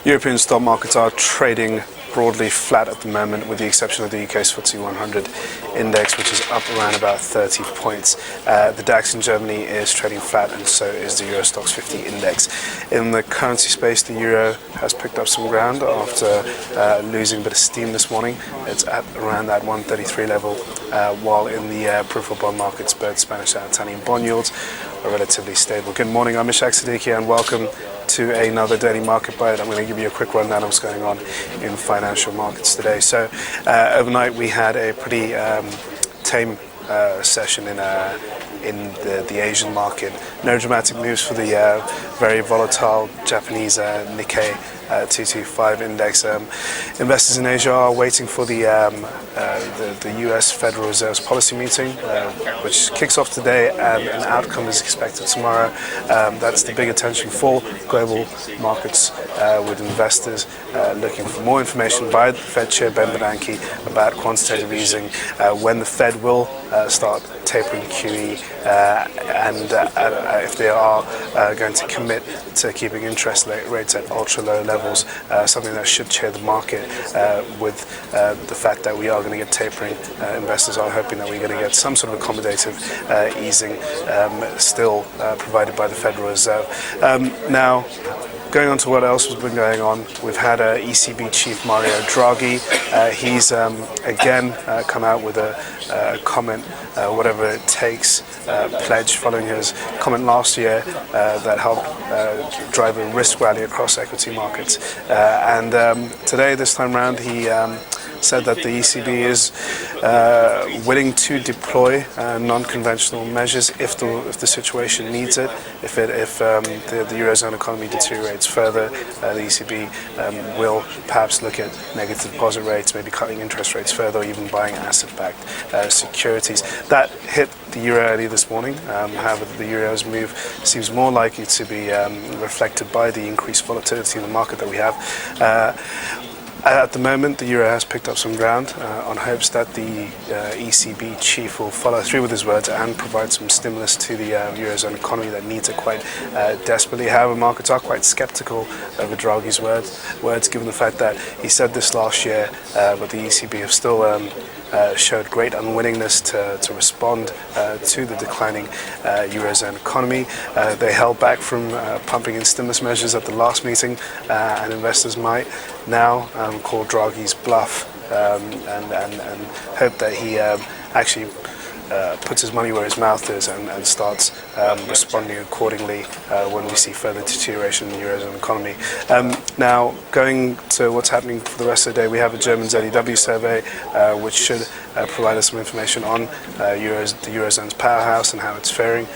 European stock markets are trading broadly flat at the moment, with the exception of the UK's FTSE 100 index, which is up around about 30 points. The DAX in Germany is trading flat, and so is the Euro Stoxx 50 index. In the currency space, the euro has picked up some ground after losing a bit of steam this morning. It's at around that 133 level, while in the peripheral bond markets, both Spanish and Italian bond yields are relatively stable. Good morning, I'm Ishaq, Siddiqi, and welcome to another daily market bite. I'm going to give you a quick rundown of what's going on in financial markets today. So overnight we had a pretty tame session in the Asian market. No dramatic moves for the very volatile Japanese Nikkei 225 index. Investors in Asia are waiting for the US Federal Reserve's policy meeting, which kicks off today, and an outcome is expected tomorrow. That's the big attention for global markets, with investors looking for more information by the Fed Chair Bernanke about quantitative easing, when the Fed will start tapering QE, and if they are going to commit to keeping interest rates at ultra low levels, something that should cheer the market. With the fact that we are going to get tapering, investors are hoping that we're going to get some sort of accommodative easing still provided by the Federal Reserve. Now, going on to what else has been going on, we've had ECB Chief Mario Draghi. He's again come out with a comment, whatever it takes, pledge following his comment last year that helped drive a risk rally across equity markets. And today, this time around, he said that the ECB is willing to deploy non-conventional measures if the situation needs it. If the Eurozone economy deteriorates further, the ECB will perhaps look at negative deposit rates, maybe cutting interest rates further, or even buying asset-backed securities. That hit the euro early this morning. However, the euro's move seems more likely to be reflected by the increased volatility in the market that we have. At the moment, the euro has picked up some ground on hopes that the ECB chief will follow through with his words and provide some stimulus to the Eurozone economy that needs it quite desperately. However, markets are quite skeptical over Draghi's words, given the fact that he said this last year, but the ECB have still showed great unwillingness to respond to the declining Eurozone economy. They held back from pumping in stimulus measures at the last meeting, and investors might now call Draghi's bluff and hope that he actually puts his money where his mouth is and starts responding accordingly when we see further deterioration in the Eurozone economy. Now, going to what's happening for the rest of the day, we have a German ZEW survey which should provide us some information on the Eurozone's powerhouse and how it's faring.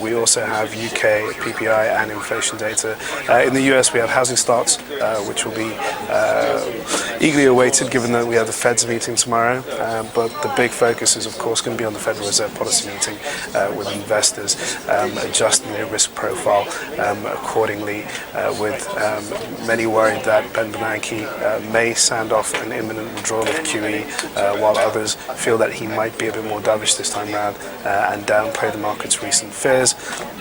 We also have UK PPI and inflation data. In the US, we have housing starts, which will be eagerly awaited given that we have the Fed's meeting tomorrow. But the big focus is, of course, going to be on the Federal Reserve policy meeting, with investors adjusting their risk profile accordingly, with many worried that Bernanke may sound off an imminent withdrawal of QE, while others feel that he might be a bit more dovish this time around and downplay the market's recent fears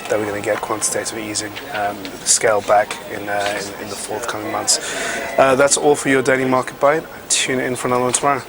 that we're going to get quantitative easing scale back in the forthcoming months. That's all for your daily market bite. Tune in for another one tomorrow.